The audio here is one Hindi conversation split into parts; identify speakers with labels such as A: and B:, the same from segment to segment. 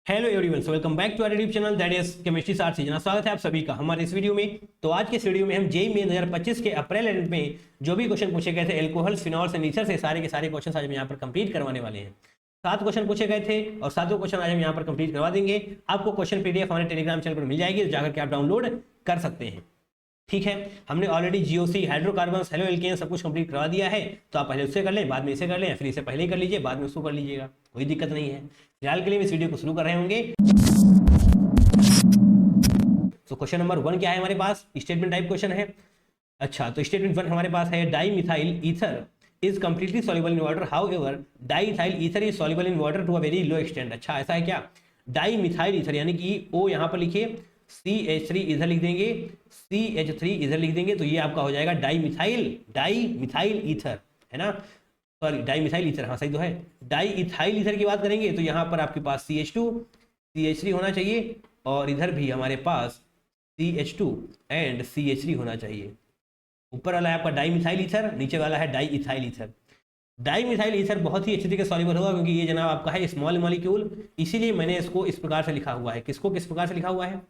A: Hello everyone, so welcome back to our YouTube channel that is chemistry सार सीजना। स्वागत है आप सभी का हमारे इस वीडियो में। तो आज के इस वीडियो में हम जेईई मेन 2025 के अप्रैल एंड में जो भी क्वेश्चन पूछे गए थे एल्कोहल, फिनॉल्स एंड ईथर से सारे के सारे क्वेश्चन आज हम यहाँ पर कंप्लीट करवाने वाले हैं। 7 क्वेश्चन पूछे गए थे और 7 क्वेश्चन आज हम यहाँ पर कंप्लीट करवा देंगे। आपको क्वेश्चन पीडीएफ हमारे टेलीग्राम चैनल पर मिल जाएगी, तो जाकर के आप डाउनलोड कर सकते हैं। ठीक है, हमने already GOC, hydrocarbons, halo alkane सब कुछ कंप्लीट करवा दिया है। तो आप पहले उससे कर लें, बाद में इसे कर लें, या फिर इसे पहले ही कर लीजिए, बाद में उसको कर लीजिएगा, कोई दिक्कत नहीं है। फिलहाल के लिए इस वीडियो को शुरू कर रहे होंगे। तो क्वेश्चन नंबर 1 क्या है हमारे पास? स्टेटमेंट टाइप क्वेश्चन है। अच्छा, तो स्टेटमेंट 1 हमारे पास है dimethyl ether is completely soluble in water, however diethyl ether is soluble in water to a very low extent. अच्छा, ऐसा है क्या? डाई मिथाइल ईथर यानी कि ओ यहाँ पर लिखिए, CH3 इधर लिख देंगे, CH3 इधर लिख देंगे, तो ये आपका हो जाएगा डाई मिथाइल ईथर, है ना? सॉरी, डाई मिथाइल ईथर, हाँ सही तो है। डाई इथाइल ईथर की बात करेंगे तो यहाँ पर आपके पास CH2 CH3 होना चाहिए, और इधर भी हमारे पास CH2 एंड CH3 होना चाहिए। ऊपर वाला है आपका डाई मिथाइल ईथर, नीचे वाला है di ethyl ether. Di methyl ether बहुत ही अच्छी तरीके से सॉल्युबल होगा, क्योंकि ये जनाब आपका है स्मॉल मॉलिक्यूल, इसीलिए मैंने इसको इस प्रकार से लिखा हुआ है। किसको किस प्रकार से लिखा हुआ है?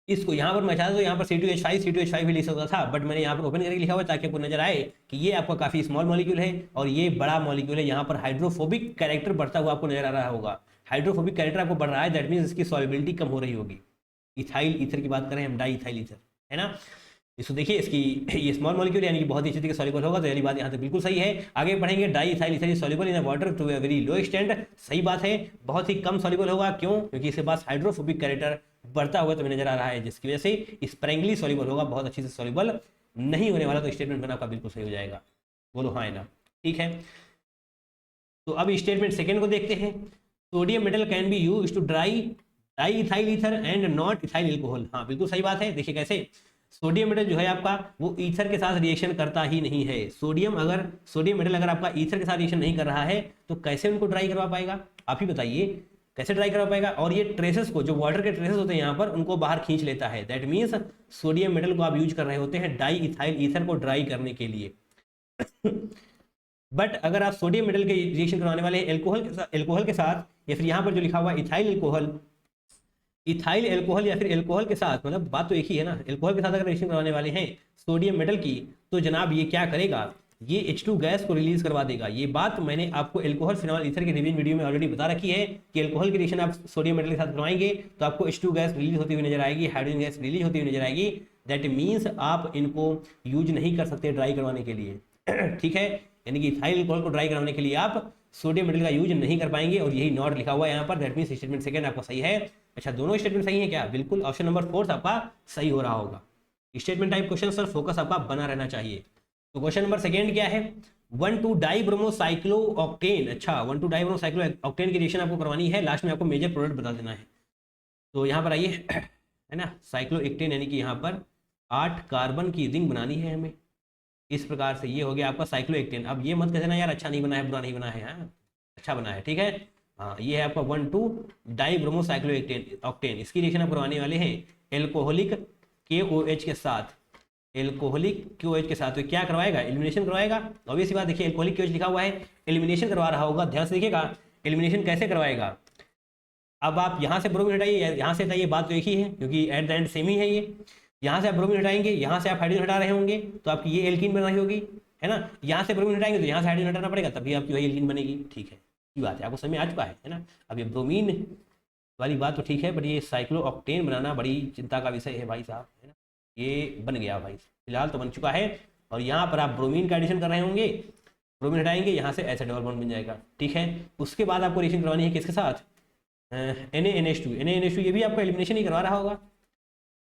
A: इसको यहाँ पर मैं चाहता तो यहाँ पर C2H5 भी लिख सकता था, बट मैंने यहाँ पर ओपन करके लिखा हुआ है ताकि आपको नजर आए कि ये आपका काफी स्मॉल मॉलिक्यूल है और ये बड़ा मॉलिक्यूल है। यहाँ पर हाइड्रोफोबिक कैरेक्टर बढ़ता हुआ आपको नजर आ रहा होगा। हाइड्रोफोबिक कैरेक्टर आपको बढ़ रहा है, दैट मीन्स इसकी सॉल्युबिलिटी कम हो रही होगी। इथाइल ईथर की बात करें हम, डाई इथाइल ईथर, है ना? इसको देखिए, इसकी ये स्मॉल मॉलिक्यूल यानी कि बहुत ही अच्छी तरीके से सॉल्युबल होगा, तो ये बात यहाँ तक बिल्कुल सही है। आगे बढ़ेंगे, diethyl ether is soluble in water to a very low extent. सही बात है, बहुत ही कम सॉल्युबल होगा। क्यों? क्योंकि इसके पास हाइड्रोफोबिक कैरेक्टर बढ़ता हुआ तुम्हें नजर आ रहा है, जिसकी वजह से स्प्रेंगली सॉल्युबल होगा, बहुत अच्छी से सॉल्युबल नहीं होने वाला। तो स्टेटमेंट बना आपका बिल्कुल सही हो जाएगा। बोलो हाँ है ना? ठीक है, तो अब स्टेटमेंट सेकेंड को देखते हैं। Sodium metal can be use to diethyl ether and not ethyl alcohol. हाँ बिल्कुल सही बात है। देखिए कैसे, सोडियम मेटल जो है आपका वो ईथर के साथ रिएक्शन करता ही नहीं है। सोडियम मेटल अगर आपका ईथर के साथ रिएक्शन नहीं कर रहा है तो कैसे उनको ड्राई करवा पाएगा? आप ही बताइए, कैसे ड्राई करवा पाएगा? और ये ट्रेसेस को, जो वाटर के ट्रेसेस होते हैं यहाँ पर, उनको बाहर खींच लेता है। दैट मीन्स सोडियम मेटल को आप यूज कर रहे होते हैं डाई इथाइल ईथर को ड्राई करने के लिए। बट अगर आप सोडियम मेटल के रिएक्शन करवाने वाले एल्कोहल के साथ, या फिर यहाँ पर जो लिखा हुआ इथाइल एल्कोहल या फिर एल्कोहल के साथ, मतलब बात तो एक ही है ना। एल्कोहल के साथ अगर रिएक्शन करवाने वाले हैं सोडियम मेटल की, तो जनाब ये क्या करेगा? ये H2 गैस को रिलीज करवा देगा। ये बात मैंने आपको एल्कोहल, फिनॉल, ईथर के रिवीजन वीडियो में ऑलरेडी बता रखी है कि एल्कोहल की रिएक्शन आप सोडियम मेटल के साथ करवाएंगे तो आपको H2 गैस रिलीज होती हुई नजर आएगी, हाइड्रोजन गैस रिलीज होती हुई नजर आएगी। दैट मीन्स आप इनको यूज नहीं कर सकते ड्राई करवाने के लिए। ठीक है, यानी कि इथाइल एल्कोहल को ड्राई करवाने के लिए आप सोडियम मेटल का यूज नहीं कर पाएंगे, और यही नॉट लिखा हुआ है यहाँ पर। दैट मीन्स स्टेटमेंट सेकंड आपका सही है। अच्छा, दोनों स्टेटमेंट सही है क्या? बिल्कुल, ऑप्शन नंबर 4 आपका सही हो रहा होगा। Statement type question sir focus आपका बना रहना चाहिए। तो क्वेश्चन नंबर सेकंड क्या है? 1,2-डाइब्रोमोसाइक्लोऑक्टेन। अच्छा, 1,2-डाइब्रोमोसाइक्लोऑक्टेन की रिएक्शन आपको करवानी है, लास्ट में आपको मेजर प्रोडक्ट बता देना है। तो यहाँ पर आइए, है ना, साइक्लोएक्टेन यानी कि यहाँ पर 8 कार्बन की रिंग बनानी है हमें। इस प्रकार से ये हो गया आपका साइक्लोएक्टेन। अब ये मत कहना यार अच्छा नहीं बना है, बुरा नहीं बना है। हाँ, अच्छा बना है, ठीक है। हाँ, ये है आपका 1,2-डाइब्रोमोसाइक्लोऑक्टेन। इसकी रिएक्शन आप करवाने वाले हैं एल्कोहलिक KOH के साथ। एल्कोहलिक KOH के साथ तो क्या करवाएगा? एलिमिनेशन करवाएगा। ऑब्वियस बात, देखिए एल्कोहलिक KOH लिखा हुआ है, एलिमिनेशन करवा रहा होगा। ध्यान से देखिएगा, एलिमिनेशन कैसे करवाएगा। अब आप यहाँ से ब्रोमीन हटाइए, यहाँ से हटाइए, बात तो एक ही है, क्योंकि एट द एंड सेम ही है ये। यहाँ से आप ब्रोमीन हटाएंगे, यहाँ से आप हाइड्रोजन हटा रहे होंगे, तो आपकी ये एल्कीन बन रही होगी, है ना। यहाँ से ब्रोमीन हटाएंगे तो यहाँ से हाइड्रोजन हटाना पड़ेगा, तभी आपकी वही एल्कीन बनेगी। ठीक है, ये बात है, आपको समझ में आ चुका है ना। अब ये ब्रोमीन वाली बात तो ठीक है, बट ये साइक्लोऑक्टेन बनाना बड़ी चिंता का विषय है भाई साहब, है ना। ये बन गया भाई, फिलहाल तो बन चुका है। और यहाँ पर आप ब्रोमीन का एडिशन कर रहे होंगे, ब्रोमीन हटाएंगे, यहाँ से ऐसा डबल बॉन्ड बन जाएगा। ठीक है, उसके बाद आपको रिएक्शन करवानी है किसके साथ? NaNH2। ये भी आपका एलिमिनेशन ही करवा रहा होगा,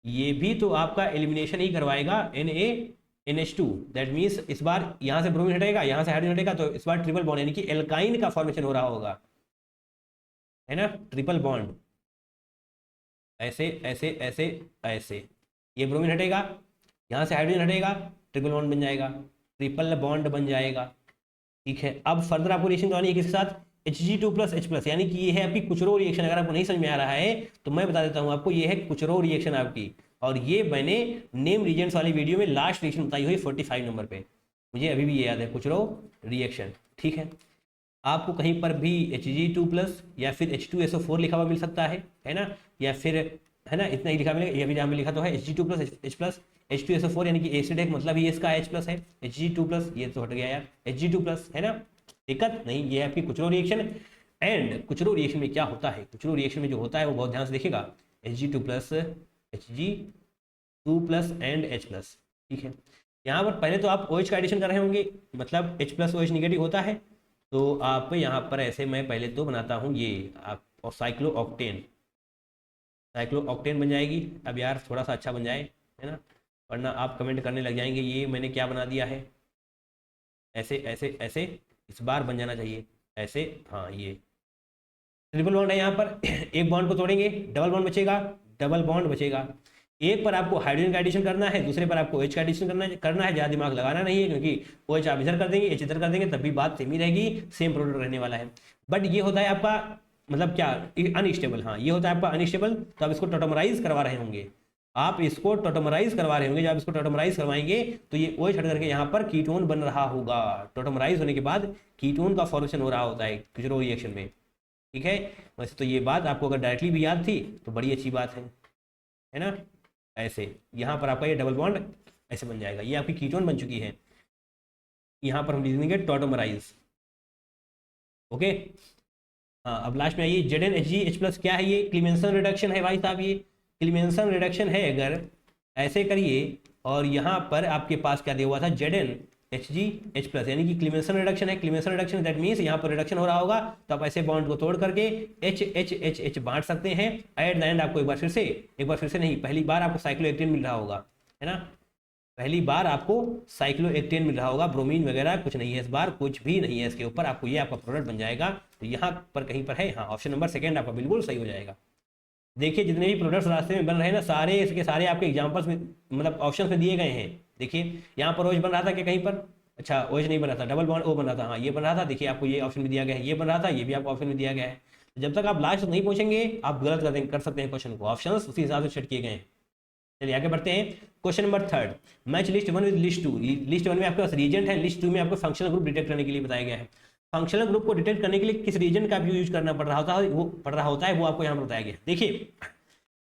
A: ये भी तो आपका एलिमिनेशन ही करवाएगा, NaNH2। दैट मीन्स इस बार यहाँ से ब्रोमीन हटेगा, यहाँ से हाइड्रोजन हटेगा, तो इस बार ट्रिपल बॉन्ड यानी कि एल्काइन का फॉर्मेशन हो रहा होगा, है ना। ट्रिपल बॉन्ड, ऐसे ऐसे ऐसे ऐसे, ये ब्रोमीन हटेगा, यहाँ से हाइड्रोजन हटेगा, ट्रिपल बॉन्ड बन जाएगा, ट्रिपल बॉन्ड बन जाएगा। ठीक है, अब फर्दर आपको रिएक्शन करवानी है किसके साथ? Hg2+H+, यानी कि ये है आपकी कुचरो रिएक्शन। अगर आपको नहीं समझ में आ रहा है तो मैं बता देता हूँ आपको, ये है कुचरो रिएक्शन आपकी, और ये मैंने नेम रीजेंट्स वाली वीडियो में लास्ट रिएक्शन बताई हुई 45 नंबर पे, मुझे अभी भी ये याद है, कुचरो रिएक्शन। ठीक है, आपको कहीं पर भी Hg2+ या फिर H2SO4 लिखा हुआ मिल सकता है ना, या फिर है ना, इतना ही लिखा मिलेगा। ये भी जहाँ पे लिखा तो है Hg2+ H+, H2SO4 यानी कि एसिड है, मतलब ही इसका H+ है, Hg2+, ये तो हट गया यार, Hg2+, है ना, दिक्कत नहीं। ये है आपकी कुचरो रिएक्शन। एंड कुचरो रिएक्शन में क्या होता है, कुचरो रिएक्शन में जो होता है वो बहुत ध्यान से देखिएगा, Hg2+, Hg2+ एंड H+, ठीक है। यहाँ पर पहले तो आप OH का एडिशन कर रहे होंगे, मतलब H+ OH निगेटिव होता है, तो आप यहाँ पर ऐसे, मैं पहले तो बनाता हूँ ये आप, और साइक्लोऑक्टेन, साइक्लोऑक्टेन बन जाएगी। अब यार थोड़ा सा अच्छा बन जाए, है ना, वरना आप कमेंट करने लग जाएंगे ये मैंने क्या बना दिया है, ऐसे ऐसे ऐसे, इस बार बन जाना चाहिए ऐसे, हाँ ये ट्रिपल बॉन्ड है यहाँ पर। एक बॉन्ड को तोड़ेंगे, डबल बॉन्ड बचेगा, डबल बॉन्ड बचेगा। एक पर आपको हाइड्रोजन का एडिशन करना है, दूसरे पर आपको OH का एडिशन करना है। ज़्यादा दिमाग लगाना नहीं है, क्योंकि OH आप इधर कर देंगे, H इधर कर देंगे, तब भी बात सेम ही रहेगी, सेम प्रोडक्ट रहने वाला है। बट ये होता है आपका मतलब क्या, अनस्टेबल, हाँ ये होता है आपका अनस्टेबल। तो आप इसको टोटोमराइज करवा रहे होंगे, आप इसको टोटोमराइज करवा रहे होंगे। जब आप इसको टोटोमराइज करवाएंगे तो ये OH हट करके यहाँ पर कीटोन बन रहा होगा। टोटोमराइज होने के बाद कीटोन का फॉर्मेशन हो रहा होता है कुचरो रिएक्शन में, ठीक है। वैसे तो ये बात आपको अगर डायरेक्टली भी याद थी तो बड़ी अच्छी बात है ना। ऐसे यहाँ पर आपका ये डबल बॉन्ड ऐसे बन जाएगा, ये आपकी कीटोन बन चुकी है। यहाँ पर हम लिख देंगे टोटोमराइज, ओके। हाँ अब लास्ट में आइए, ZnHgH+ क्या है, ये क्लीमेंसन रिडक्शन है भाई साहब, ये क्लीमेंसन रिडक्शन है। अगर ऐसे करिए और यहाँ पर आपके पास क्या दिया हुआ था, ZnHgH+, यानी कि क्लीमेंसन रिडक्शन है। क्लीमेंसन रिडक्शन दैट मीन्स यहाँ पर रिडक्शन हो रहा होगा, तो आप ऐसे बॉन्ड को तोड़ करके H बांट सकते हैं। एट द एंड आपको एक बार फिर से नहीं, पहली बार आपको साइक्लोएक्टेन मिल रहा होगा, है ना, पहली बार आपको साइक्लोएक्टेन मिल रहा होगा। ब्रोमीन वगैरह कुछ नहीं है इस बार, कुछ भी नहीं है इसके ऊपर, आपको ये आपका प्रोडक्ट बन जाएगा। तो यहाँ पर कहीं पर है, हाँ ऑप्शन नंबर सेकंड आपका बिल्कुल सही हो जाएगा। देखिए जितने भी प्रोडक्ट्स रास्ते में बन रहे हैं ना, सारे इसके सारे आपके एग्जाम्पल्स में मतलब ऑप्शन में दिए गए हैं। देखिए यहाँ पर OH बन रहा था क्या कहीं पर, अच्छा OH नहीं बन रहा था, डबल बॉन्ड O बन रहा था, हाँ ये बन रहा था। देखिए आपको ये ऑप्शन में दिया गया है, ये बन रहा था, ये भी आपको ऑप्शन में दिया गया है। जब तक आप लास्ट नहीं पहुंचेंगे आप गलत कर सकते हैं क्वेश्चन को, ऑप्शन उसी हिसाब से सेट किए गए हैं। चलिए आगे बढ़ते हैं। Question number 3, match list 1 with list 2। List 1 में आपके पास रीजेंट है, लिस्ट 2 में आपको फंक्शनल ग्रुप डिटेक्ट करने के लिए बताया गया है। फंक्शनल ग्रुप को डिटेक्ट करने के लिए किस रीजन का यूज करना पड़ रहा होता है वो आपको यहाँ पर बताया गया। देखिए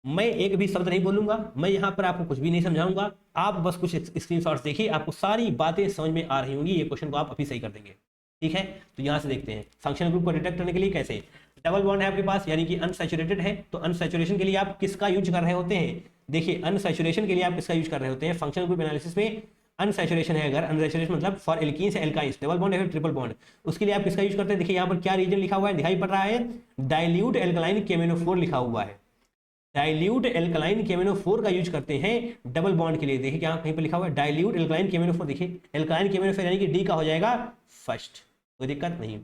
A: मैं एक भी शब्द नहीं बोलूंगा, मैं यहाँ पर आपको कुछ भी नहीं समझाऊंगा, आप बस कुछ स्क्रीनशॉट्स देखिए, आपको सारी बातें समझ में आ रही होंगी। ये क्वेश्चन को आप अभी सही कर देंगे, ठीक है। तो यहाँ से देखते हैं फंक्शनल ग्रुप को डिटेक्ट करने के लिए कैसे। डबल बॉन्ड है आपके पास, यानी कि अनसैचुरेटेड है, तो अनसैचुरेशन के लिए आप किसका यूज कर रहे होते हैं। देखिए अनसैचुरेशन के लिए आप किसका यूज कर रहे होते हैं फंक्शनल ग्रुप एनालिसिस में। अनसैचुरेशन है अगर, अनसैचुरेशन मतलब for alkenes alkynes, double bond है ट्रिपल बॉन्ड, उसके लिए आप किसका यूज करते हैं। देखिए यहाँ पर क्या रीजन लिखा हुआ है, दिखाई पड़ रहा है, डाइल्यूट एल्कलाइन KMnO4 लिखा हुआ है। डाइल्यूट एल्कलाइन KMnO4 का यूज करते हैं डबल बॉन्ड के लिए। देखिए क्या कहीं पर लिखा हुआ है, डाइल्यूट एल्कलाइन KMnO4। देखिए एल्कलाइन KMnO4 यानी कि डी का हो जाएगा फर्स्ट, कोई दिक्कत नहीं।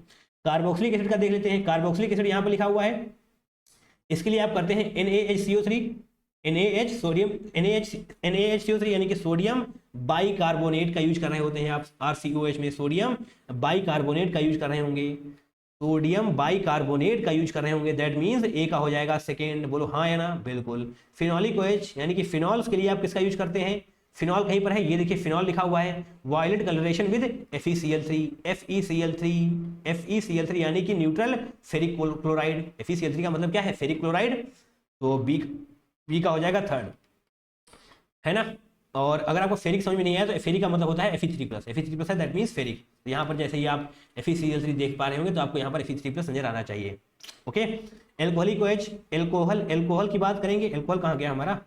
A: कार्बोक्सिलिक एसिड का देख लेते हैं, कार्बोक्सिलिक एसिड यहाँ पर लिखा हुआ है, इसके लिए आप करते हैं NaHCO3, NaH सोडियम, NaHCO3 यानी कि सोडियम बाइकार्बोनेट का यूज कर रहे होते हैं आप। RCOH में सोडियम बाइकार्बोनेट का यूज कर रहे होंगे, सोडियम बाइकार्बोनेट का यूज कर रहे होंगे, दैट मींस ए का हो जाएगा सेकेंड। बोलो हाँ या ना, बिल्कुल। फिनोलिक OH यानी कि फिनॉल्स के लिए आप किसका यूज करते हैं, फिनॉल कहीं पर है, ये देखिए फिनॉल लिखा हुआ है, वायलेट कलरेशन विद FeCl3 यानी कि न्यूट्रल फेरिक क्लोराइड। FeCl3 का मतलब क्या है, फेरिक क्लोराइड, तो बी का हो जाएगा थर्ड, है ना। और अगर आपको फेरिक समझ में नहीं आया तो फेरिक का मतलब होता है Fe3+ है, दैट मींस फेरिक। तो यहाँ पर जैसे ही आप FeCl3 देख पा रहे होंगे तो आपको यहाँ पर Fe3+ नजर आना चाहिए, ओके। एल्कोहलिक OH, एल्कोहल की बात करेंगे, एल्कोहल कहाँ गया हमारा,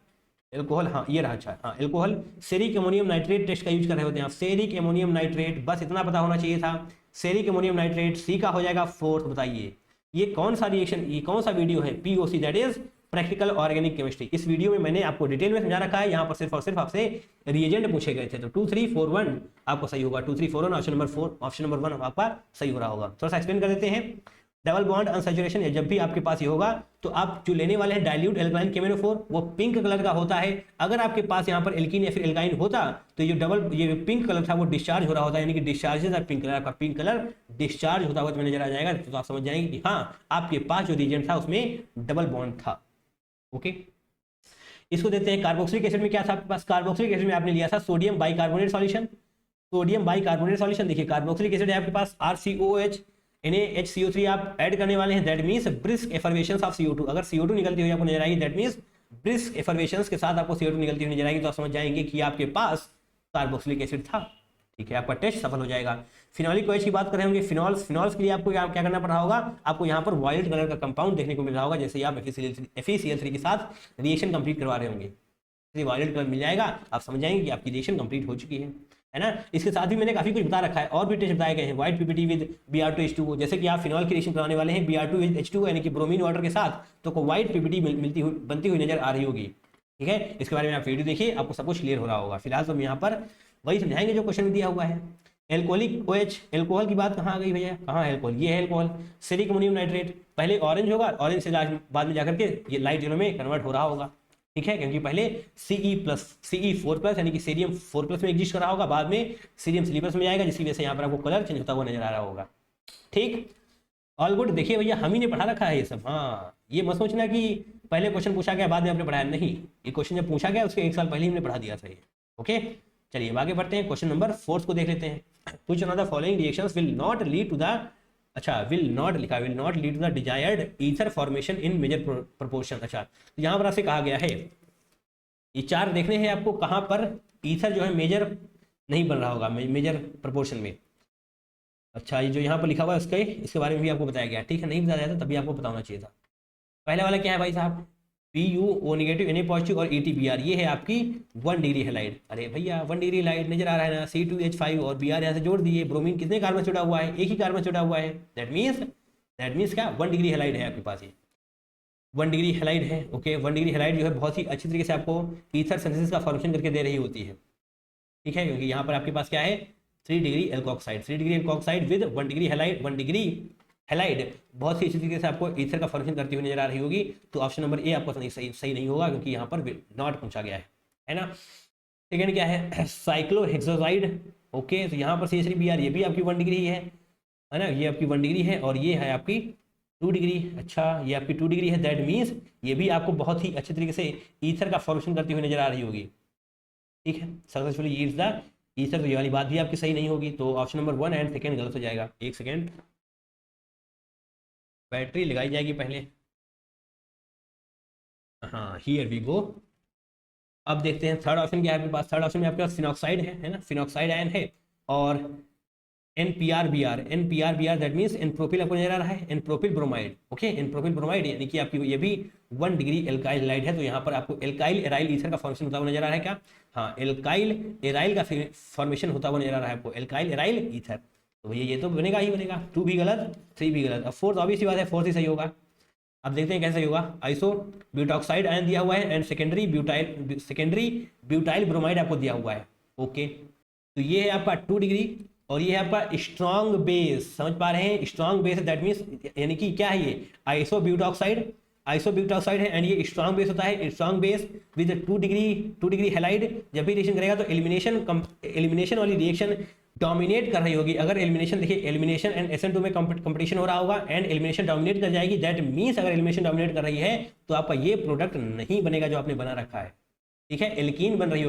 A: एल्कोहल, हाँ ये रहा, अच्छा हाँ alcohol. Ceric ammonium nitrate test का यूज कर रहे होते हैं आप, सेरिक अमोनियम नाइट्रेट, बस इतना पता होना चाहिए था। सेरिक अमोनियम नाइट्रेट, सी का हो जाएगा फोर्थ। बताइए ये कौन सा रिएक्शन, ये कौन सा वीडियो है, POC that is practical organic chemistry. इस वीडियो में मैंने आपको डिटेल में समझा रखा है, यहाँ पर सिर्फ और सिर्फ आपसे रिएजेंट पूछे गए थे। तो 2 3 4 1 आपको सही होगा, 2 3 4 1 ऑप्शन नंबर 1 आपका सही हो रहा होगा। थोड़ा सा एक्सप्लेन कर देते हैं। डबल बॉन्ड अनसैचुरेशन जब भी आपके पास ये होगा तो आप जो लेने वाले हैं डाइल्यूट एल्कलाइन KMnO4 वो पिंक कलर का होता है। अगर आपके पास यहाँ पर एल्कीन या फिर एल्काइन होता तो ये पिंक कलर था वो डिस्चार्ज हो रहा होता है, यानी कि डिस्चार्जेस और पिंक कलर, आपका पिंक कलर डिस्चार्ज होता हुआ नजर आ जाएगा। तो आप समझ जाएंगे कि हाँ आपके पास जो रीजन था उसमें डबल बॉन्ड था, ओके। इसको देते हैं कार्बोक्सिलिक एसिड में क्या था आपके पास, कार्बोक्सिलिक एसिड में आपने लिया था sodium bicarbonate solution. Sodium bicarbonate solution, देखिए कार्बोक्सिलिक एसिड है आपके पास RCOH, NaHCO3 आप ऐड करने वाले हैं, that means brisk effervescences of CO2। अगर CO2 निकलती हुई आपको नजर आएगी, दैट मीन्स ब्रिस्क एफर्वेशंस के साथ आपको CO2 निकलती हुई नजर आएगी, तो आप समझ जाएंगे कि आपके पास कार्बोक्सिलिक एसिड था। ठीक है, आपका टेस्ट सफल हो जाएगा। फिनॉलिक OH की बात कर रहे होंगे, फिनॉल्स के लिए आपको क्या करना पड़ रहा होगा, आपको यहाँ पर वायलेट कलर का कंपाउंड देखने को मिल रहा होगा, जैसे ही आप FeCl3 के साथ रिएक्शन कंप्लीट करवा रहे होंगे, वायलेट कलर मिल जाएगा, आप समझ जाएंगे कि आपकी रिएक्शन कंप्लीट हो चुकी है ना। इसके साथ भी मैंने काफी कुछ बता रखा है, और भी टेस्ट बताए गए हैं, व्हाइट PPT विद Br2H2O। जैसे कि आप फिनॉल की रिएक्शन कराने वाले हैं Br2 विद H2O यानी कि ब्रोमीन वाटर के साथ, तो को व्हाइट PPT बनती हुई नजर आ रही होगी। ठीक है, इसके बारे में आप वीडियो देखिए, आपको सब कुछ क्लियर हो रहा होगा। फिलहाल तो हम यहाँ पर वही समझाएंगे जो क्वेश्चन में दिया हुआ है। एल्कोहलिक OH, एल्कोहल की बात कहाँ आ गई भैया, कहाँ है एल्कोहल, ये है एल्कोहल, सिलिक अमोनियम नाइट्रेट। पहले ऑरेंज होगा, ऑरेंज से बाद में जाकर के ये लाइट येलो में कन्वर्ट हो रहा होगा। ठीक है, क्योंकि पहले Ce4+ यानी कि सीरियम 4+ में एग्जिस्ट कर रहा होगा, बाद में सीरियम 3+ में जाएगा, जिसकी वजह से यहाँ पर आपको कलर चेंज होता हुआ नजर आ रहा होगा। ठीक, ऑल गुड। देखिए भैया, हम ही ने पढ़ा रखा है ये सब। हाँ, ये मत सोचना कि पहले क्वेश्चन पूछा गया बाद में आपने पढ़ाया, नहीं, ये क्वेश्चन जब पूछा गया उसके 1 साल पहले हमने पढ़ा दिया था ये। ओके, चलिए आगे बढ़ते हैं, क्वेश्चन नंबर 4 को देख लेते हैं। Which one of the following reactions will not lead to the, अच्छा will not lead to the desired ether formation in major proportion. अच्छा, तो यहाँ पर आपसे कहा गया है ये 4 देखने हैं आपको, कहाँ पर ईथर जो है मेजर नहीं बन रहा होगा, मेजर प्रोपोर्शन में। अच्छा, ये जो यहाँ पर लिखा हुआ है इसके बारे में भी आपको बताया गया। ठीक है, नहीं बताया था तभी आपको बताना चाहिए था। पहले वाला क्या है भाई साहब, PuO नेगेटिव Na पॉजिटिव और EtBr, ये है आपकी 1 डिग्री हैलाइड। अरे भैया 1 डिग्री हैलाइड नजर आ रहा है ना, C2H5 और Br यहाँ से जोड़ दिए, ब्रोमीन कितने कार्बन से जुड़ा हुआ है, एक ही कार्बन से जुड़ा हुआ है, दैट मीन्स क्या 1 डिग्री हैलाइड है आपके पास, ये 1 डिग्री हैलाइड है। ओके, 1 डिग्री हैलाइड जो है बहुत ही अच्छी तरीके से आपको ईथर सिंथेसिस का फॉर्मेशन करके दे रही होती है। ठीक है, क्योंकि यहाँ पर आपके पास क्या है 3 degree alkoxide with 1 degree halide बहुत ही अच्छी तरीके से आपको ईथर का फॉर्मेशन करती हुई नजर आ रही होगी। तो ऑप्शन नंबर ए आपको सही नहीं होगा, क्योंकि यहाँ पर नॉट पूछा गया है ना। सेकेंड क्या है, साइक्लोहेक्सोजाइड। ओके, तो यहाँ पर CH3Br, ये भी आपकी 1 डिग्री है ना, ये आपकी 1 डिग्री है, और ये है आपकी 2 डिग्री। अच्छा, ये आपकी 2 डिग्री है, दैट मीन्स ये भी आपको बहुत ही अच्छे तरीके से ईथर का फॉर्मेशन करती हुई नजर आ रही होगी। ठीक है, सक्सेसफुली यील्ड्स द ईथर, तो ये वाली बात भी आपकी सही नहीं होगी, तो ऑप्शन नंबर 1 एंड सेकेंड गलत हो जाएगा। एक सेकेंड, बैटरी लगाई जाएगी पहले। हाँ, हियर वी गो। अब देखते हैं थर्ड ऑप्शन क्या है आपके पास। थर्ड ऑप्शन में आपके पास फिनॉक्साइड है ना, फिनॉक्साइड आयन है, और NPRBr दैट मीन्स एनप्रोपिल आपको नजर आ रहा है, एनप्रोपिल ब्रोमाइड। ओके, एनप्रोपिल ब्रोमाइड यानी कि आपकी ये भी 1 डिग्री एल्काइल हैलाइड है, तो यहाँ पर आपको एल्काइल एराइल ईथर का फॉर्मेशन होता हुआ नजर आ रहा है क्या, हाँ, एल्काइल एराइल का फॉर्मेशन होता हुआ नजर आ रहा है आपको, एल्काइल एराइल ईथर। तो भैया ये तो बनेगा ही बनेगा, 2 भी गलत 3 भी गलत। अब फोर्थ ऑब्वियस सी बात है, फोर्थ ही सही होगा। अब देखते हैं कैसे सही होगा। आइसो ब्यूटॉक्साइड आयन दिया हुआ है, एंड सेकेंडरी ब्यूटाइल ब्रोमाइड आपको दिया हुआ है। ओके, तो ये है आपका 2 डिग्री, और ये है आपका स्ट्रॉन्ग बेस, समझ पा रहे हैं, स्ट्रॉन्ग बेस दैट मीन्स यानी कि क्या है ये आइसोब्यूटॉक्साइड है, एंड ये स्ट्रॉन्ग बेस होता है, strong base with 2 degree halide. जब भी रिएक्शन करेगा तो एलिमिनेशन वाली रिएक्शन डोमिनेट कर रही होगी। अगर एलिमिनेशन देखिए, एलिमिनेशन एंड SN2 में कंपटीशन हो रहा होगा, एंड एलिमिनेशन डोमिनेट कर जाएगी, दैट मीन्स अगर एलिमिनेशन डोमिनेट कर रही है तो आपका ये प्रोडक्ट नहीं बनेगा जो आपने बना रखा है। ठीक है, एल्कीन बन रही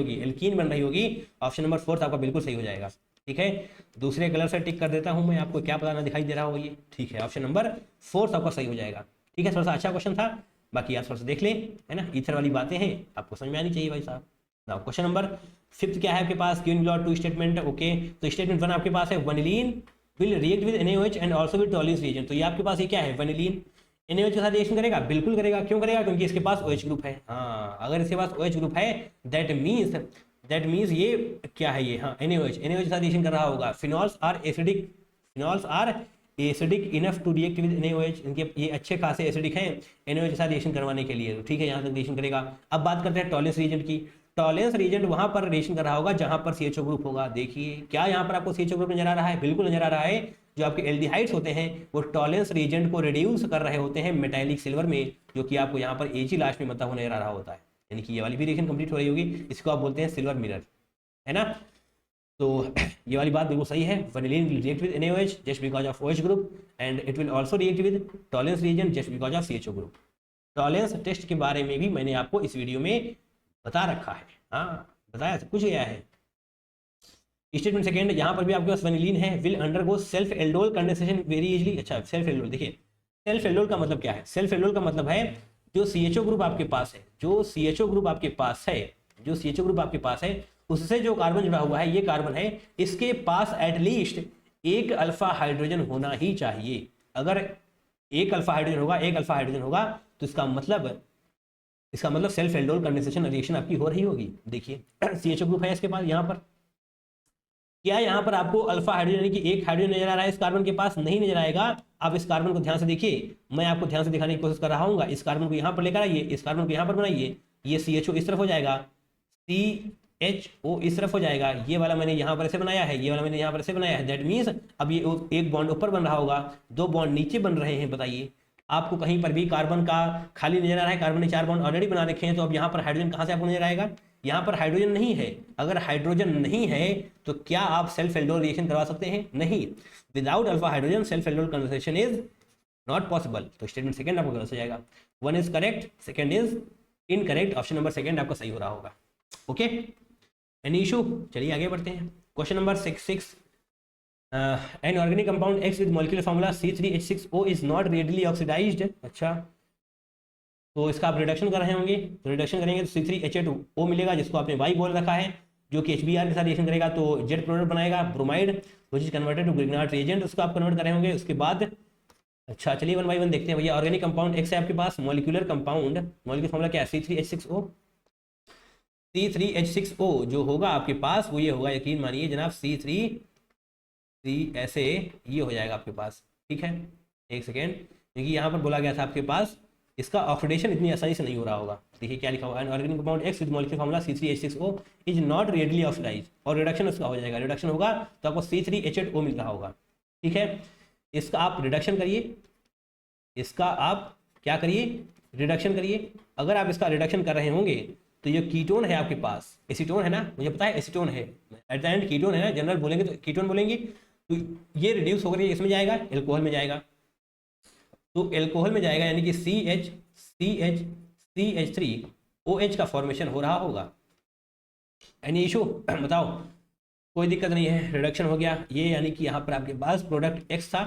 A: होगी। ऑप्शन नंबर 4 आपका बिल्कुल सही हो जाएगा। ठीक है, दूसरे कलर से टिक कर देता हूं मैं, आपको क्या पता ना दिखाई दे रहा होगा ये। ठीक है, ऑप्शन नंबर 4 आपका सही हो जाएगा। ठीक है, थोड़ा सा अच्छा क्वेश्चन था, बाकी आप थोड़ा सा देख लें, है ना, ईथर वाली बातें हैं आपको समझ में आनी चाहिए भाई साहब। नाउ क्वेश्चन नंबर 5 क्या है आपके पास, गिवन बिलो 2 स्टेटमेंट। ओके, तो स्टेटमेंट 1 आपके पास है, vanillin will react with NaOH and also with Tollens reagent. तो ये आपके पास ये क्या है, वनिलीन NaOH के साथ रिएक्शन करेगा, बिल्कुल करेगा। क्यों करेगा, क्योंकि इसके पास OH ग्रुप है। हाँ, अगर इसके पास OH ग्रुप है दैट मीन्स ये क्या है, ये हाँ NaOH के साथ रिएक्शन कर रहा होगा। Phenols are acidic enough to react with NaOH, इनके ये अच्छे खासे एसिडिक हैं NaOH के साथ रिएक्शन करवाने के लिए। ठीक है, यहाँ तक रिएक्शन करेगा। अब बात करते हैं टॉलेंस रिएजेंट की। टॉलेंस रिएजेंट वहां पर रिएक्शन कर रहा होगा जहां पर CHO ग्रुप होगा। देखिए क्या यहाँ पर आपको CHO ग्रुप नजर आ रहा है, बिल्कुल नजर आ रहा है। जो आपके एल्डिहाइड्स होते हैं वो टॉलेंस रिएजेंट को रिड्यूस कर रहे होते हैं मेटालिक सिल्वर में, जो कि आपको यहाँ पर Ag लास्ट में बनता हुआ नजर आ रहा होता है। यानी कि ये वाली भी रिएक्शन कंप्लीट हो रही होगी, इसको आप बोलते हैं सिल्वर मिरर, है ना। तो ये वाली बात बिल्कुल सही है, vanillin will react with NaOH just because of OH group, and it will also react with Tollens reagent just because of CHO group. Tollens test के बारे में भी मैंने आपको इस वीडियो में बता रखा है, हाँ बताया सब कुछ गया है। स्टेटमेंट सेकंड, यहाँ पर भी आपके पास वेनिलीन है, will undergo self aldol condensation very easily. अच्छा, सेल्फ एल्डोल, देखिए सेल्फ एल्डोल का मतलब क्या है? सेल्फ एल्डोल का मतलब है जो CHO ग्रुप आपके पास है, जो CHO ग्रुप आपके पास है, जो CHO ग्रुप आपके पास है, उससे जो कार्बन जुड़ा हुआ है, ये कार्बन है, इसके पास एटलीस्ट एक अल्फा हाइड्रोजन होना ही चाहिए। अगर एक अल्फा हाइड्रोजन होगा, एक अल्फा हाइड्रोजन होगा, तो इसका मतलब सेल्फ एल्डोल कंडेंसेशन रिएक्शन आपकी हो रही होगी। देखिए CHO ग्रुप है इसके पास, यहाँ पर क्या यहाँ पर आपको अल्फा हाइड्रोजन यानी कि एक हाइड्रोजन नजर आ रहा है? इस कार्बन के पास नहीं नजर आएगा। आप इस कार्बन को ध्यान से देखिए, मैं आपको ध्यान से दिखाने की कोशिश कर रहा हूँ। इस कार्बन को यहाँ पर लेकर आइए, इस कार्बन को यहाँ पर बनाइए, ये CHO इस तरफ हो जाएगा, CHO इस तरफ हो जाएगा, ये वाला मैंने यहाँ पर ऐसे बनाया है, ये वाला मैंने यहाँ पर ऐसे बनाया है। दैट मीन्स अब ये एक बॉन्ड ऊपर बन रहा होगा, दो बॉन्ड नीचे बन रहे हैं। बताइए आपको कहीं पर भी कार्बन का खाली नजर आ रहा है? कार्बन ने 4 बॉन्ड ऑलरेडी बना रखे हैं, तो अब यहाँ पर हाइड्रोजन कहाँ से आपको नजर आएगा? यहाँ पर हाइड्रोजन नहीं है। अगर हाइड्रोजन नहीं है तो क्या आप सेल्फ एल्डोल रिएक्शन करवा सकते हैं? नहीं। Without alpha hydrogen self aldol condensation is not possible. तो स्टेटमेंट सेकंड आपको गलत हो जाएगा। 1 is correct, second is incorrect. Option number second आपका सही हो रहा होगा। Okay, any issue? चलिए आगे बढ़ते हैं। Question number 6 an organic compound X with molecular formula C3H6O is not readily oxidised. अच्छा, तो इसका आप रिडक्शन कर रहे होंगे, तो रिडक्शन करेंगे तो C3H8O मिलेगा, जिसको आपने Y बोल रखा है, जो कि HBr के साथ रिएक्शन करेगा तो जेड प्रोडक्ट बनाएगा, bromide, which is converted to Grignard reagent, उसको आप कन्वर्ट कर रहे होंगे। उसके बाद अच्छा चलिए 1 बाय 1 देखते हैं भैया। ऑर्गेनिक कंपाउंड X है आपके पास, मॉलिक्यूलर कंपाउंड, मॉलिक्यूलर फार्मूला क्या है? C3H6O। C3H6O जो होगा आपके पास वो ये होगा, यकीन मानिए जनाब, C3 ऐसे ये हो जाएगा आपके पास। ठीक है, एक सेकेंड, क्योंकि यहाँ पर बोला गया था आपके पास इसका ऑक्सीडेशन इतनी आसानी से नहीं हो रहा होगा। देखिए क्या लिखा हुआ है, organic compound X with molecular formula C3H6O is not readily oxidise, और रिडक्शन उसका हो जाएगा। रिडक्शन होगा तो आपको C3H8O मिल रहा होगा। ठीक है, इसका आप रिडक्शन करिए, इसका आप क्या करिए? रिडक्शन करिए। अगर आप इसका रिडक्शन कर रहे होंगे तो ये कीटोन है आपके पास, एसीटोन है ना, मुझे पता है एसीटोन है, एट द एंड कीटोन है ना, जनरल बोलेंगे तो कीटोन बोलेंगे, तो ये रिड्यूस होकर इसमें जाएगा, एल्कोहल में जाएगा, तो एल्कोहल में जाएगा, यानी कि CH3OH का फॉर्मेशन हो रहा होगा। Any issue? बताओ, कोई दिक्कत नहीं है, रिडक्शन हो गया ये, यानी कि यहाँ पर आपके पास प्रोडक्ट X था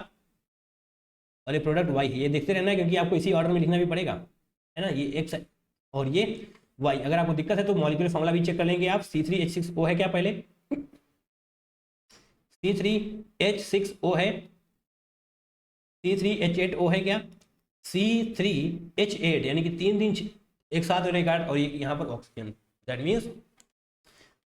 A: और ये प्रोडक्ट Y है। ये देखते रहना है क्योंकि आपको इसी ऑर्डर में लिखना भी पड़ेगा, है ना, ये X है और ये Y। अगर आपको दिक्कत है तो मॉलिक्यूलर फार्मूला भी चेक कर लेंगे आप। C3H6O है क्या? पहले C3H6O है, C3H8O है क्या? C3H8, यानी कि 3 एक साथ रहेगा और यहाँ पर ऑक्सीजन, दैट मीन्स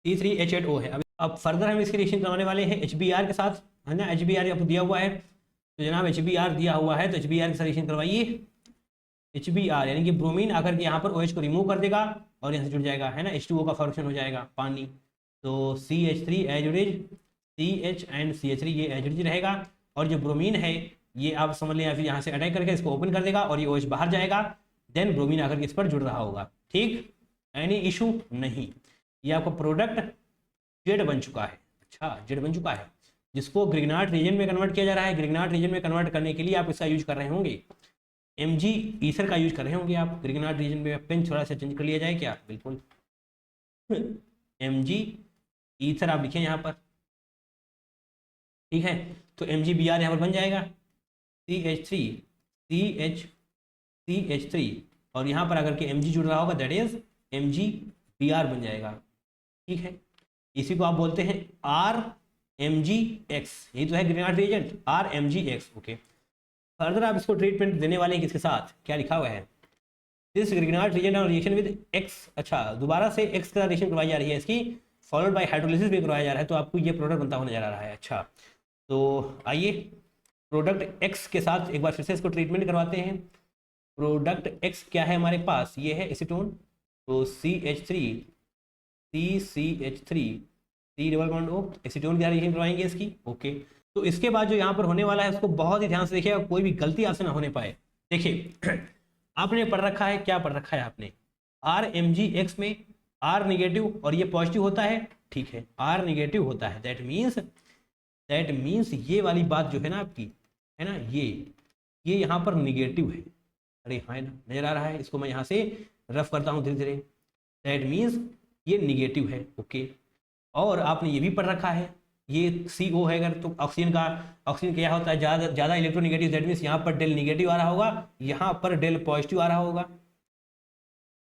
A: C3H8O है। अब फर्दर हम इसकी रिएक्शन करवाने वाले हैं HBr के साथ, है ना। HBr आपको दिया हुआ है, तो जनाब HBr दिया हुआ है तो HBr के साथ रिएक्शन करवाइए। HBr यानी कि ब्रोमीन आकर के यहाँ पर OH को रिमूव कर देगा और यहाँ से जुड़ जाएगा, है ना, H2O का फॉर्मेशन हो जाएगा, पानी। तो CH3 as it is, CH and CH3 ये एज इट इज रहेगा, और जो ब्रोमीन है ये आप समझ लें, या फिर यहाँ से अटैक करके इसको ओपन कर देगा और ये OH बाहर जाएगा, देन ब्रोमीन आकर के इस पर जुड़ रहा होगा। ठीक, एनी इशू नहीं। ये आपका प्रोडक्ट जेड बन चुका है। अच्छा, जेड बन चुका है, जिसको ग्रिग्नार्ड रीजन में कन्वर्ट किया जा रहा है। ग्रिग्नार्ड रीजन में कन्वर्ट करने के लिए आप इसका यूज कर रहे होंगे, Mg ईथर का यूज कर रहे होंगे आप। ग्रिग्नार्ड रीजन में पेन थोड़ा सा चेंज कर लिया जाए क्या? बिल्कुल, Mg ईथर आप लिखें यहाँ पर, ठीक है। तो MgBr यहाँ पर बन जाएगा, CH3 और यहाँ पर अगर के Mg जुड़ रहा होगा, दैट इज MgBr बन जाएगा। ठीक है, इसी को आप बोलते हैं RMgX, यही तो है Grignard reagent, RMgX। Okay, further आप इसको ट्रीटमेंट देने वाले हैं किसके साथ? क्या लिखा हुआ है? दिस ग्रिग्नार्ड रिएजेंट और रिएक्शन विद X। अच्छा, दोबारा से X का रिएक्शन करवाई जा रही है इसकी, फॉलोड बाय हाइड्रोलिसिस भी करवाया जा रहा है, तो आपको ये प्रोडक्ट बनता हुआ नजर आ रहा है। अच्छा, तो आइए प्रोडक्ट X के साथ एक बार फिर से इसको ट्रीटमेंट करवाते हैं। प्रोडक्ट X क्या है हमारे पास? ये है एसीटोन, तो CH3 C double bond O, acetone की रिएक्शन करवाएंगे इसकी। ओके, तो इसके बाद जो यहाँ पर होने वाला है उसको बहुत ही ध्यान से देखिएगा, कोई भी गलती आपसे ना होने पाए। देखिए आपने पढ़ रखा है, क्या पढ़ रखा है आपने? RMgX में R निगेटिव और ये पॉजिटिव होता है, ठीक है, R निगेटिव होता है, दैट मीन्स ये वाली बात जो है ना आपकी, है ना, ये यहाँ पर निगेटिव है। अरे हाँ ना, नजर आ रहा है, इसको मैं यहाँ से रफ करता हूँ धीरे धीरे, दैट मीन्स ये निगेटिव है। ओके, और आपने ये भी पढ़ रखा है ये CO है अगर, तो ऑक्सीजन क्या होता है, ज़्यादा इलेक्ट्रोनेगेटिव, दैट मीन्स यहाँ पर डेल निगेटिव आ रहा होगा, यहाँ पर डेल पॉजिटिव आ रहा होगा।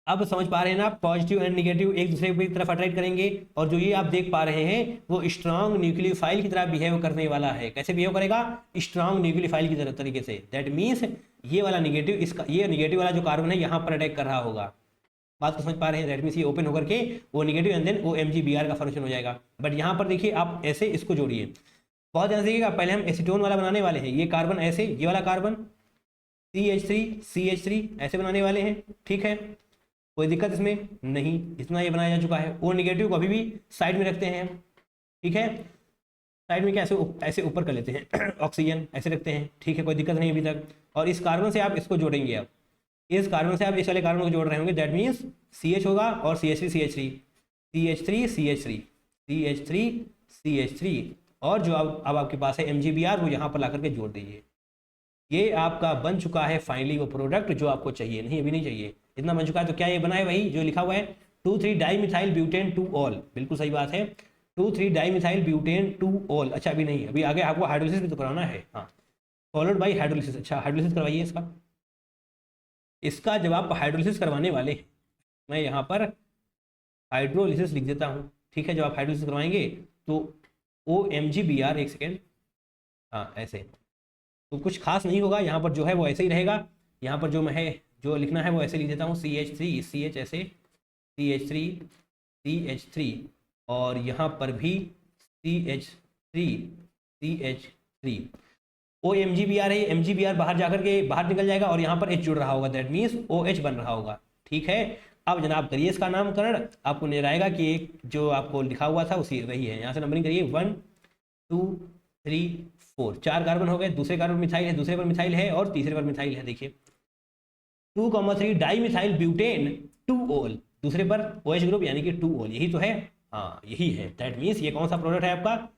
A: अब समझ पा रहे हैं ना, पॉजिटिव एंड निगेटिव एक दूसरे की तरफ अट्रैक्ट करेंगे, और जो ये आप देख पा रहे हैं वो स्ट्रॉन्ग न्यूक्लियोफाइल की तरह बिहेव करने वाला है। कैसे बिहेव करेगा? स्ट्रॉन्ग न्यूक्लियोफाइल की तरह तरीके से। दैट मीन्स ये वाला निगेटिव, इसका ये निगेटिव वाला जो कार्बन है यहाँ पर अटैक कर रहा होगा। बात को समझ पा रहे हैं? दैट मीन्स ये ओपन होकर के वो निगेटिव एंड देन OMgBr का फॉर्मेशन हो जाएगा। बट यहाँ पर देखिए आप ऐसे इसको जोड़िए, बहुत ध्यान से देखिएगा। पहले हम एसीटोन वाला बनाने वाले हैं, ये कार्बन ऐसे, ये वाला कार्बन CH3 ऐसे बनाने वाले हैं, ठीक है, कोई दिक्कत इसमें नहीं, इतना ये बनाया जा चुका है। O निगेटिव को अभी भी साइड में रखते हैं, ठीक है, साइड में क्या ऐसे ऊपर कर लेते हैं ऑक्सीजन ऐसे रखते हैं, ठीक है, कोई दिक्कत नहीं अभी तक। और इस कार्बन से आप इसको जोड़ेंगे, अब इस कार्बन से आप इस वाले कार्बन को जोड़ रहे होंगे, दैट मीन्स CH होगा और CH3 और जो अब आपके पास है MgBr वो यहाँ पर ला करके जोड़ दीजिए। ये आपका बन चुका है फाइनली वो प्रोडक्ट जो आपको चाहिए, नहीं अभी नहीं चाहिए, इतना बन चुका है। तो क्या ये बना है? वही जो लिखा हुआ है 2,3-डाईमिथाइल ब्यूटेन 2-ऑल, बिल्कुल सही बात है, 2,3-डाईमिथाइल ब्यूटेन 2-ऑल। अच्छा अभी नहीं, अभी आगे आपको हाइड्रोलिसिस भी तो कराना है, हाँ, फॉलोड बाई हाइड्रोलिसिस। अच्छा हाइड्रोलिसिस करवाइए इसका जब आप हाइड्रोलिसिस करवाने वाले, मैं यहाँ पर हाइड्रोलिसिस लिख देता हूँ, ठीक है। जब आप हाइड्रोलिसिस करवाएंगे तो OMgBr, एक सेकेंड, हाँ ऐसे, तो कुछ खास नहीं होगा, यहाँ पर जो है वो ऐसे ही रहेगा। यहाँ पर जो मैं है जो लिखना है वो ऐसे लिख देता हूँ, CH3 CH ऐसे, CH3 और यहाँ पर भी CH3 OMgBr है, MgBr बाहर जाकर के बाहर निकल जाएगा और यहाँ पर H जुड़ रहा होगा, दैट मीन्स OH बन रहा होगा, ठीक है। अब जनाब करिए इसका नामकरण, आपको नजर आएगा कि एक जो आपको लिखा हुआ था उसी वही है। यहाँ से नंबरिंग करिए, 1 2 3 4, 4 कार्बन हो गए, दूसरे कार्बन मिथाइल है, दूसरे पर मिथाइल है और तीसरे पर मिथाइल है। देखिए 2,3 डाईमिथाइल ब्यूटेन 2-ऑल, दूसरे पर OH ग्रुप यानी कि 2-ऑल, यही तो है, हाँ यही है। दैट मीन्स ये कौन सा प्रोडक्ट है आपका?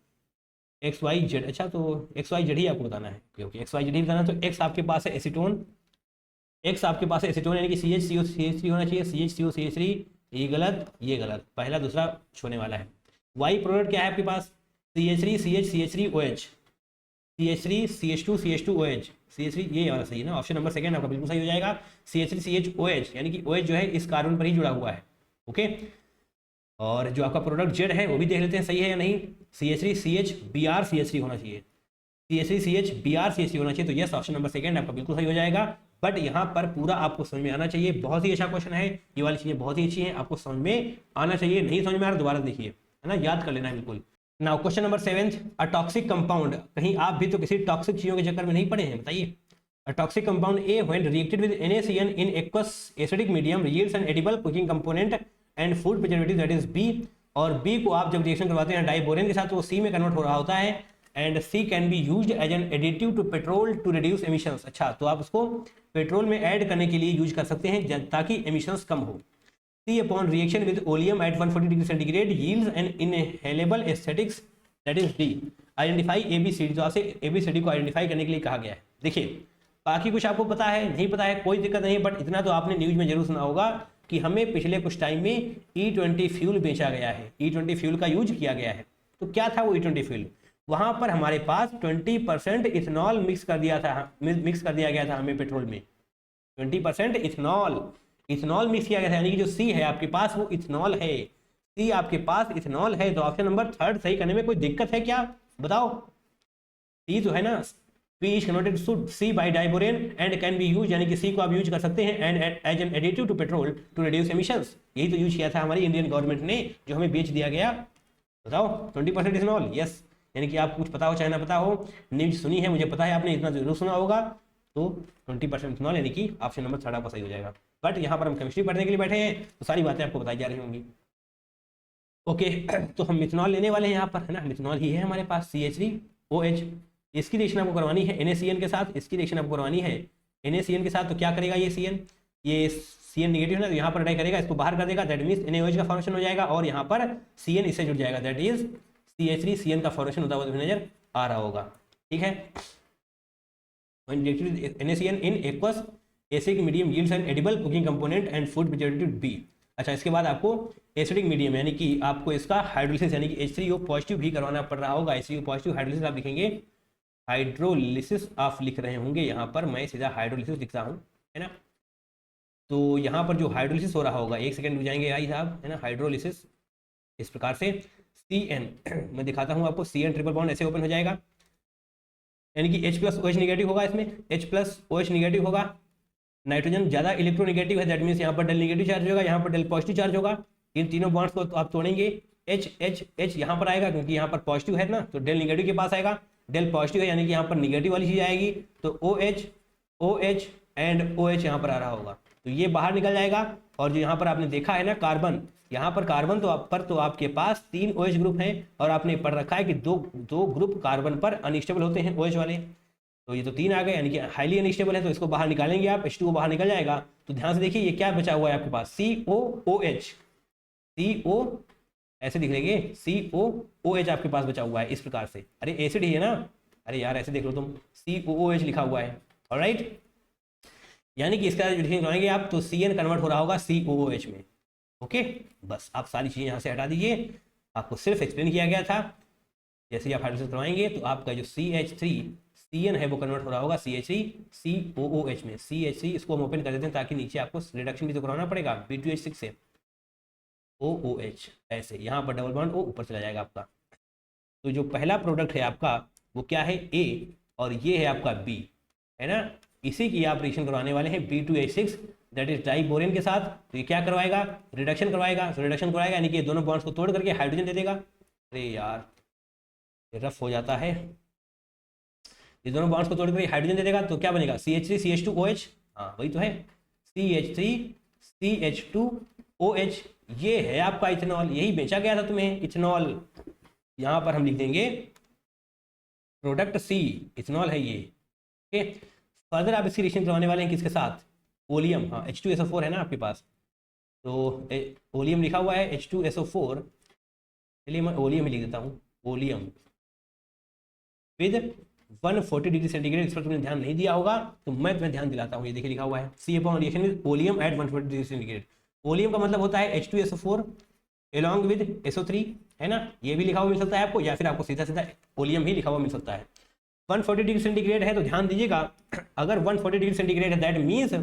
A: XYZ। अच्छा तो XYZ ही आपको बताना है, ओके XYZ ही बताना। तो X आपके पास है एसीटोन, X आपके पास है एसीटोन यानी कि CH3 होना चाहिए, CH3 ये गलत, ये गलत, पहला दूसरा छोड़ने वाला है। Y प्रोडक्ट क्या है आपके पास? CH3OH, CH3CH2OH, CH3 ये वाला सही है ना, ऑप्शन नंबर सेकंड आपका बिल्कुल सही हो जाएगा। CH3CHOH यानी कि OH जो है इस कार्बन पर ही जुड़ा हुआ है, ओके। और जो आपका प्रोडक्ट Z है वो भी देख लेते हैं सही है या नहीं। CH3CHBr CH3 होना चाहिए, CH3CHBr CH3 होना चाहिए, तो यस ऑप्शन नंबर सेकंड आपका बिल्कुल सही हो जाएगा। बट यहाँ पर पूरा आपको समझ में आना चाहिए, बहुत ही अच्छा क्वेश्चन है, ये वाली चीज़ें बहुत ही अच्छी हैं, आपको समझ में आना चाहिए। नहीं समझ में आ रहा दोबारा देखिए, है ना, याद कर लेना है बिल्कुल। Now question number 7, a toxic compound. कहीं आप भी तो किसी टॉक्सिक चीज़ों के चक्कर में नहीं पड़े हैं, बताइए। A toxic compound A when reacted with NaCN in aqueous acidic medium yields an edible cooking component and food preservative, that is B। और B को आप जब रिएक्शन करवाते हैं डाइबोरेन के साथ तो वो C में कन्वर्ट हो रहा होता है, and C can be used as an additive to petrol to reduce emissions. अच्छा तो आप उसको पेट्रोल में ऐड करने के लिए यूज कर सकते हैं ताकि एमिशंस कम हो। C upon reaction with oleum at 140 degree centigrade yields an inhalable aesthetics, that is D। Identify ABCD, तो आपसे ABCD को आइडेंटिफाई करने के लिए कहा गया है। देखिए बाकी कुछ आपको पता है नहीं पता है कोई दिक्कत नहीं, बट इतना तो आपने न्यूज में जरूर सुना होगा कि हमें पिछले कुछ टाइम में E20 फ्यूल बेचा गया है, E20 फ्यूल का यूज किया गया है। तो क्या था वो E20 फ्यूल? वहां पर हमारे पास 20% इथेनॉल मिक्स कर दिया गया था हमें पेट्रोल में, 20% इथेनॉल मिक्स किया गया था, यानी कि जो C है आपके पास वो इथेनॉल है, C आपके पास इथेनॉल है। तो ऑप्शन नंबर 3 सही करने में कोई दिक्कत है क्या, बताओ? C जो है ना, P is converted to C by diborane and can be used, यानी कि C को आप यूज कर सकते हैं and as an additive to petrol to reduce emissions. यही तो यूज किया था हमारी इंडियन गवर्नमेंट ने, जो हमें बेच दिया गया। बताओ 20% इथेनॉल, यस, यानी कि आपको कुछ पता हो चाहे ना पता हो, न्यूज सुनी है मुझे पता है आपने इतना जरूर सुना होगा। तो 20% इथेनॉल यानी कि ऑप्शन नंबर 3 आपका सही हो जाएगा। बट यहाँ पर हम केमिस्ट्री पढ़ने के लिए बैठे हैं तो सारी बातें आपको बताई जा रही होंगी, ओके। तो हम मिथेनॉल लेने वाले हैं यहाँ पर, है ना, मिथेनॉल ही है हमारे पास CH3OH। इसकी रिएक्शन आपको करवानी है NaCN के साथ, इसकी रिएक्शन आपको करवानी है NaCN के साथ। तो क्या करेगा ये CN नेगेटिव है ना, तो यहाँ पर अटैक करेगा, इसको बाहर कर देगा, दैट मीन्स NaOH का फॉर्मेशन हो जाएगा और यहाँ पर CN इससे जुड़ जाएगा, दैट इज CH3CN का फॉर्मेशन होता हुआ नजर आ रहा होगा, ठीक है। NaCN in aqueous acidic medium yields an edible cooking component and food preservative B। अच्छा, इसके बाद आपको एसिडिक मीडियम यानी कि आपको इसका हाइड्रोलिसिस यानी कि H3O पॉजिटिव भी करवाना पड़ रहा होगा। H3O पॉजिटिव हाइड्रोलिसिस आप लिखेंगे, हाइड्रोलिसिस आप लिख रहे होंगे, यहाँ पर मैं सीधा हाइड्रोलिसिस लिखता हूँ, है ना। तो यहाँ पर जो हाइड्रोलिसिस हो रहा होगा, एक सेकंड रुक जाएंगे भाई साहब, है ना। हाइड्रोलिसिस इस प्रकार से CN मैं दिखाता हूँ आपको, CN ट्रिपल बॉन्ड ऐसे ओपन हो जाएगा, यानी कि H+OH निगेटिव होगा, इसमें H+OH निगेटिव होगा। नाइट्रोजन ज़्यादा इलेक्ट्रोनेगेटिव है, दैट मीन्स यहाँ पर डेल नेगेटिव चार्ज होगा, यहाँ पर डेल पॉजिटिव चार्ज होगा। इन तीनों बॉन्ड्स को तो आप तोड़ेंगे, H यहाँ पर आएगा क्योंकि यहाँ पर पॉजिटिव है ना, तो डेल नेगेटिव के पास आएगा, डेल पॉजिटिव है यानी कि यहाँ पर निगेटिव वाली चीज़ आएगी, तो OH एंड OH यहाँ पर आ रहा होगा, तो ये बाहर निकल जाएगा। और जो यहाँ पर आपने देखा है ना कार्बन, यहाँ पर कार्बन तो आपके पास 3 OH ग्रुप हैं, और आपने पढ़ रखा है कि दो ग्रुप कार्बन पर अनस्टेबल होते हैं OH वाले, तो ये तो 3 आ गए यानी कि हाईली अनस्टेबल है, तो इसको बाहर निकालेंगे आप, H2O बाहर निकल जाएगा। तो ध्यान से देखिए ये क्या बचा हुआ है आपके पास, COOH, CO ऐसे लिख लेंगे, COOH आपके पास बचा हुआ है इस प्रकार से। अरे एसिड ही है ना, अरे यार ऐसे देख लो तुम, COOH लिखा हुआ है, ऑलराइट। यानी कि इसका जो डिफिनेशन बनाएंगे आप, तो CN कन्वर्ट हो रहा होगा COOH में, ओके। बस आप सारी चीज़ें यहाँ से हटा दीजिए, आपको सिर्फ एक्सप्लेन किया गया था। जैसे ही आप हाइड्रोलिसिस करवाएंगे तो आपका जो CH3CN है वो कन्वर्ट हो रहा होगा CH3COOH में। CH3 इसको हम ओपन कर देते हैं ताकि नीचे आपको रिडक्शन भी तो करवाना पड़ेगा B2H6 से OOH, ऐसे यहाँ पर डबल बॉन्ड O ऊपर चला जाएगा आपका। तो जो पहला प्रोडक्ट है आपका वो क्या है, A, और ये है आपका B, है ना। इसी की आप रिएक्शन करवाने वाले हैं B2H6 दैट इज डाइबोरेन के साथ। तो ये क्या करवाएगा, रिडक्शन करवाएगा। तो रिडक्शन करवाएगा यानी कि ये दोनों बॉन्ड्स को तोड़ करके हाइड्रोजन दे देगा। अरे यार ये रफ हो जाता है, ये दोनों बॉन्ड्स को तोड़ करके हाइड्रोजन दे देगा, तो क्या बनेगा CH3CH2OH, हाँ वही तो है, CH3CH2OH। ये है आपका इथेनॉल, यही बेचा गया था तुम्हें इथेनॉल। यहाँ पर हम लिख देंगे प्रोडक्ट C, इथेनॉल है ये, ओके। फर्दर आप इसकी रिएक्शन करवाने वाले हैं किसके साथ, ओलियम, हाँ H2SO4 है ना आपके पास, तो ओलियम लिखा हुआ है H2SO4, चलिए मैं ओलियम ही लिख देता हूँ, ओलियम विद 140 डिग्री सेंटीग्रेड। इस पर तुमने ध्यान नहीं दिया होगा तो मैं तुम्हें ध्यान दिलाता हूँ, ये देखिए लिखा हुआ है C upon reaction with oleum at 140 degree centigrade. Oleum का मतलब होता है H2SO4 along with SO3, है ना, ये भी लिखा हुआ मिल सकता है आपको, या फिर आपको सीधा सीधा ओलियम ही लिखा हुआ मिल सकता है। 140 डिग्री सेंटीग्रेड है तो ध्यान दीजिएगा, अगर 140 डिग्री सेंटीग्रेड है that means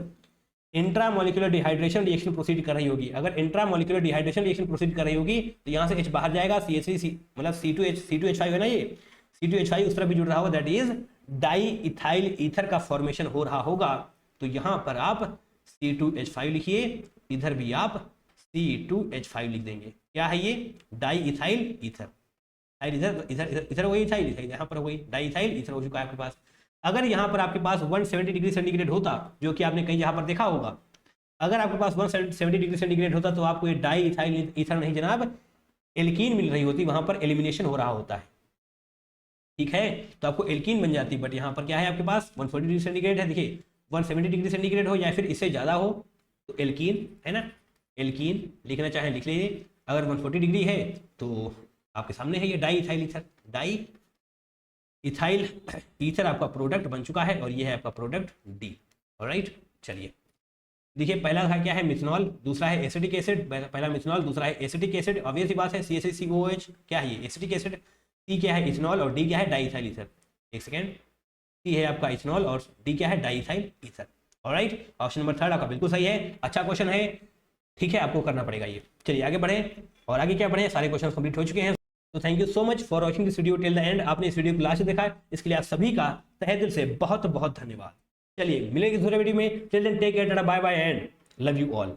A: intramolecular dehydration reaction proceed कर रही होगी। अगर इंट्रामोलिकुलर डिहाइड्रेशन रिएक्शन प्रोसीड कर रही होगी तो यहाँ से H बाहर जाएगा, CH3 मतलब C2H5 है ना, ये C2H5 उस तरफ भी जुड़ रहा होगा, that is di ethyl ether का फॉर्मेशन हो रहा होगा। तो यहाँ पर आप C2H5 लिखिए, इधर भी आप C2H5 लिख देंगे। क्या है ये, डाई इथाइल ईथर, इधर इधर इधर वही इथाइल, यहाँ पर वही डाई इथाइल ईथर हो चुका है आपके पास। अगर यहाँ पर आपके पास 170 डिग्री सेंटीग्रेड होता, जो कि आपने कहीं यहाँ पर देखा होगा, अगर आपके पास 170 डिग्री सेंटीग्रेड होता तो आपको ये डाई इथाइल ईथर नहीं जनाब एल्कीन मिल रही होती, वहां पर एलिमिनेशन हो रहा होता है, ठीक है, तो आपको एल्कीन बन जाती। बट यहाँ पर क्या है आपके पास 140 डिग्री सेंटीग्रेड है, देखिए 170 डिग्री सेंटीग्रेड हो या फिर इससे ज़्यादा हो तो एल्कीन, है ना, एल्कीन लिखना चाहें लिख लीजिए। अगर 140 डिग्री है तो आपके सामने है ये di ethyl ether, di ethyl ether आपका प्रोडक्ट बन चुका है, और ये है आपका प्रोडक्ट D, ऑलराइट। चलिए देखिए पहला था क्या है, मिथनॉल, दूसरा है एसिटिक एसिड, पहला मिथनॉल दूसरा है एसिटिक एसिड, ऑब्वियस सी बात है CH3COOH क्या है ये एसिटिक एसिड, C क्या है इथेनॉल, और D क्या है डाईइथाइल ईथर। एक सेकेंड, C है आपका इथेनॉल और D क्या है diethyl ether, alright. Option number 3 आपका बिल्कुल सही है, अच्छा क्वेश्चन है, ठीक है, आपको करना पड़ेगा ये। चलिए आगे बढ़े, और आगे क्या बढ़े, सारे क्वेश्चन कंप्लीट हो चुके हैं। तो thank you so much for watching this video till the end. आपने इस वीडियो को लास्ट देखा है, इसके लिए आप सभी का तहे दिल से बहुत बहुत धन्यवाद। चलिए मिलेंगे दूसरे वीडियो में, till then take care, bye bye and love you all.